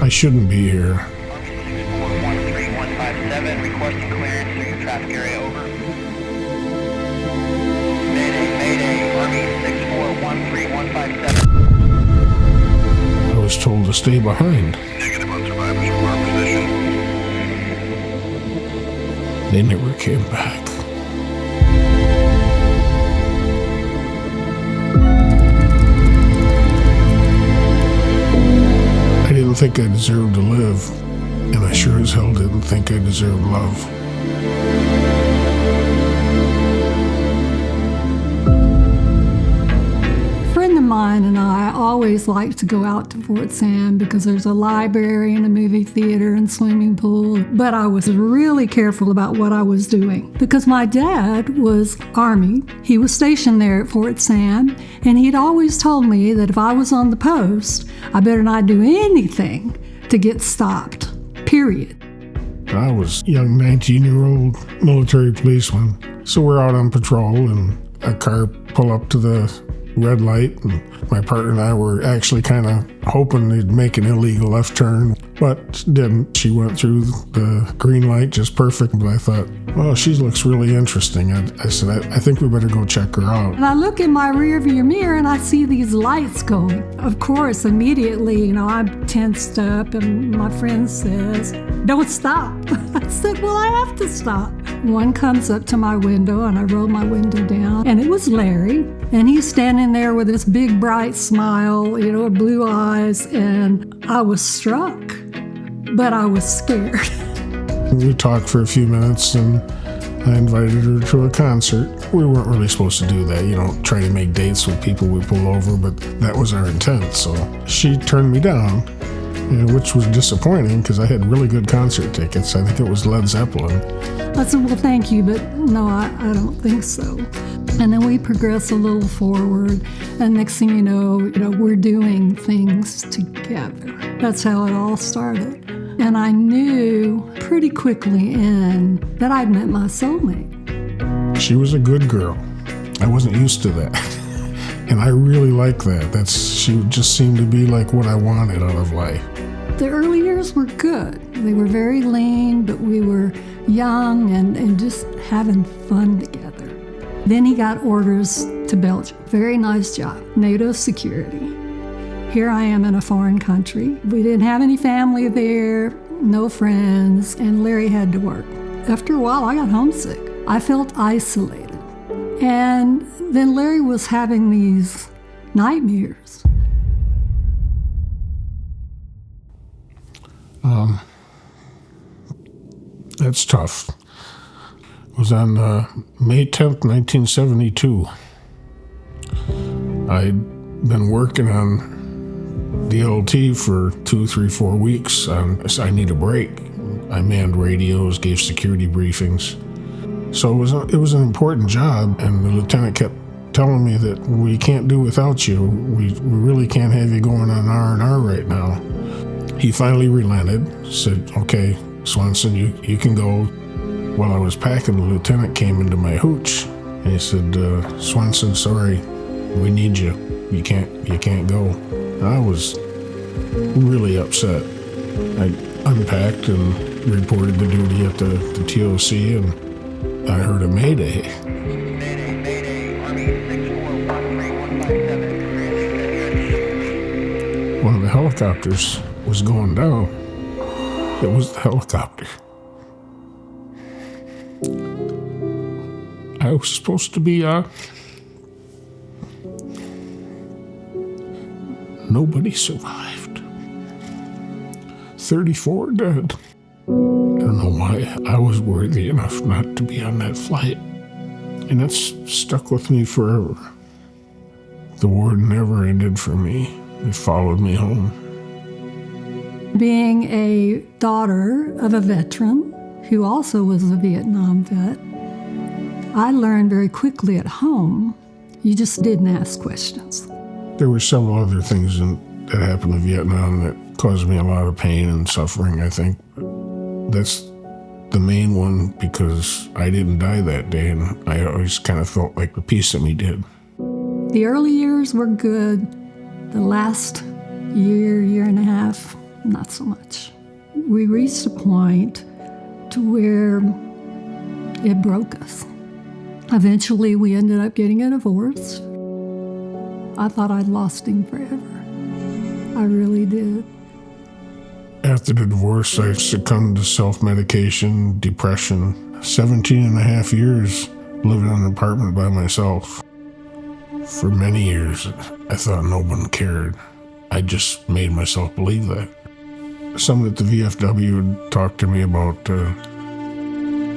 I shouldn't be here. Army 6413-157, requesting clearance through your traffic area, over. Mayday, Army 6413-157. I was told to stay behind. Negative on survivors from our position. They never came back. I didn't think I deserved to live, and I sure as hell didn't think I deserved love. A friend of mine and I always like to go out to Fort Sam because there's a library and a movie theater and swimming pool. But I was really careful about what I was doing because my dad was Army. He was stationed there at Fort Sam, and he'd always told me that if I was on the post, I better not do anything to get stopped, period. I was a young 19-year-old military policeman. So we're out on patrol, and a car pull up to the red light, and my partner and I were actually kind of hoping they'd make an illegal left turn, but didn't. She went through the green light just perfect, but I thought, well, she looks really interesting. I said, I think we better go check her out. And I look in my rearview mirror and I see these lights going. Of course, immediately, I'm tensed up, and my friend says, "Don't stop." I said, well, I have to stop. One comes up to my window, and I roll my window down, and it was Larry, and he's standing there with this big bright smile, blue eyes, and I was struck, but I was scared. We talked for a few minutes, and I invited her to a concert. We weren't really supposed to do that. You don't try to make dates with people we pull over, but that was our intent. So she turned me down, which was disappointing because I had really good concert tickets. I think it was Led Zeppelin. I said, well, thank you, but no, I don't think so. And then we progress a little forward, and next thing you know, we're doing things together. That's how it all started. And I knew pretty quickly that I'd met my soulmate. She was a good girl. I wasn't used to that. And I really liked that. She just seemed to be like what I wanted out of life. The early years were good. They were very lean, but we were young and just having fun together. Then he got orders to Belgium. Very nice job, NATO security. Here I am in a foreign country. We didn't have any family there, no friends, and Larry had to work. After a while, I got homesick. I felt isolated. And then Larry was having these nightmares. That's tough. It was on May 10th, 1972. I'd been working on DLT for 2, 3, 4 weeks. I need a break. I manned radios, gave security briefings. So it was an important job, and the lieutenant kept telling me that we can't do without you. We really can't have you going on R&R right now. He finally relented, said, okay, Swanson, you can go. While I was packing, the lieutenant came into my hooch, and he said, Swanson, sorry, we need you. You can't go. I was really upset. I unpacked and reported the duty at the TOC, and I heard a mayday. Mayday, Army 6413-157. One of the helicopters was going down. It was the helicopter. I was supposed to be Nobody survived. 34 dead. I don't know why I was worthy enough not to be on that flight. And that's stuck with me forever. The war never ended for me. It followed me home. Being a daughter of a veteran who also was a Vietnam vet, I learned very quickly at home, you just didn't ask questions. There were several other things that happened in Vietnam that caused me a lot of pain and suffering, I think. That's the main one because I didn't die that day, and I always kind of felt like a piece of me did. The early years were good. The last year and a half not so much. We reached a point to where it broke us. Eventually, we ended up getting a divorce. I thought I'd lost him forever. I really did. After the divorce, I succumbed to self-medication, depression. 17 and a half years living in an apartment by myself. For many years, I thought no one cared. I just made myself believe that. Someone at the VFW talked to me about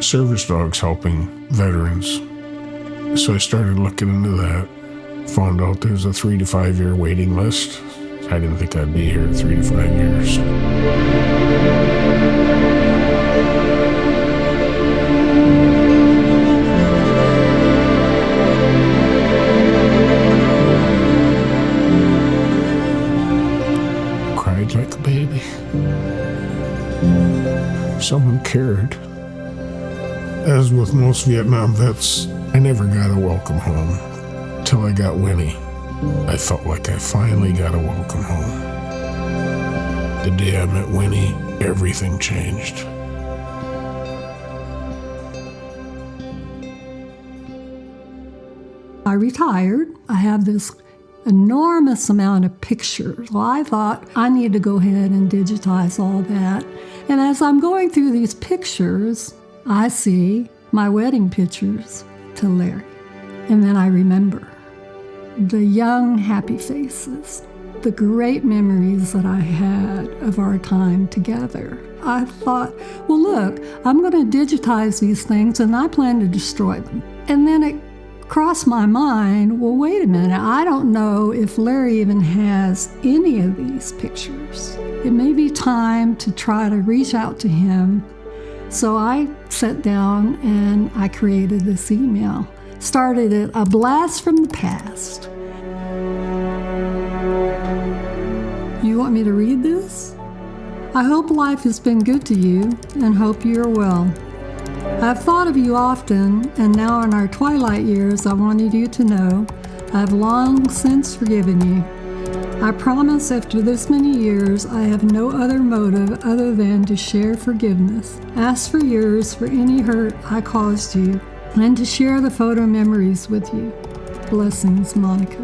service dogs helping veterans. So I started looking into that. Found out there's a 3 to 5 year waiting list. I didn't think I'd be here 3 to 5 years. Cried like a baby. Someone cared. As with most Vietnam vets, I never got a welcome home. Till I got Winnie. I felt like I finally got a welcome home. The day I met Winnie, everything changed. I retired. I have this enormous amount of pictures. Well, I thought I need to go ahead and digitize all that. And as I'm going through these pictures, I see my wedding pictures to Larry. And then I remember the young, happy faces, the great memories that I had of our time together. I thought, well, look, I'm going to digitize these things and I plan to destroy them. And then it crossed my mind, well, wait a minute, I don't know if Larry even has any of these pictures. It may be time to try to reach out to him. So I sat down and I created this email. Started it, a blast from the past. You want me to read this? I hope life has been good to you and hope you are well. I've thought of you often, and now in our twilight years, I wanted you to know I've long since forgiven you. I promise after this many years, I have no other motive other than to share forgiveness. Ask for yours for any hurt I caused you, and to share the photo memories with you. Blessings, Monica.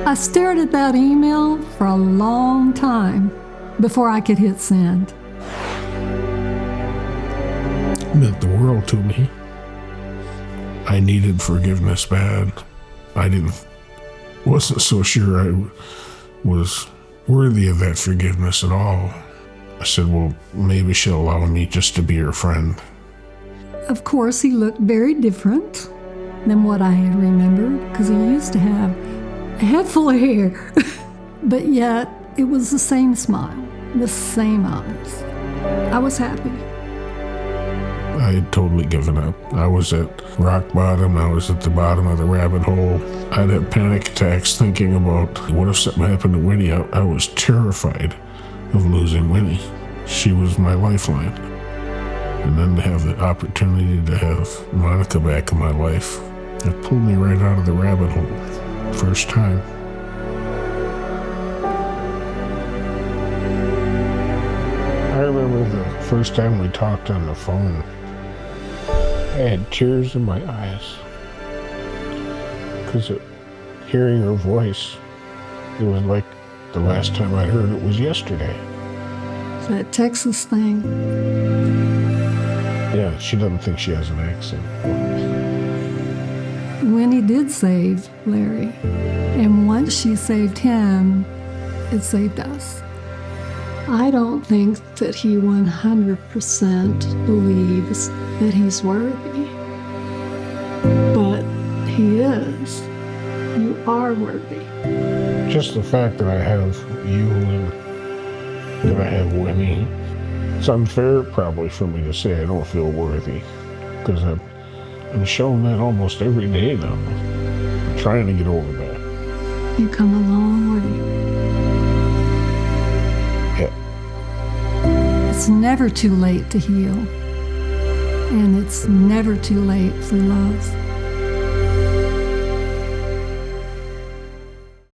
I stared at that email for a long time before I could hit send. It meant the world to me. I needed forgiveness bad. Wasn't so sure I was worthy of that forgiveness at all. I said, well, maybe she'll allow me just to be her friend. Of course, he looked very different than what I had remembered, because he used to have a head full of hair. But yet, it was the same smile, the same eyes. I was happy. I had totally given up. I was at rock bottom. I was at the bottom of the rabbit hole. I'd have panic attacks thinking about what if something happened to Winnie. I was terrified of losing Winnie. She was my lifeline. And then to have the opportunity to have Monica back in my life, it pulled me right out of the rabbit hole. First time. I remember the first time we talked on the phone. I had tears in my eyes because hearing her voice, it was like the last time I heard it was yesterday. That Texas thing. Yeah, she doesn't think she has an accent. Winnie did save Larry, and once she saved him, it saved us. I don't think that he 100% believes that he's worthy, but he is. You are worthy. Just the fact that I have you and that I have Winnie, it's unfair probably for me to say I don't feel worthy, because I'm showing that almost every day now. I'm trying to get over that. You come a long way. Yeah. It's never too late to heal, and it's never too late for love.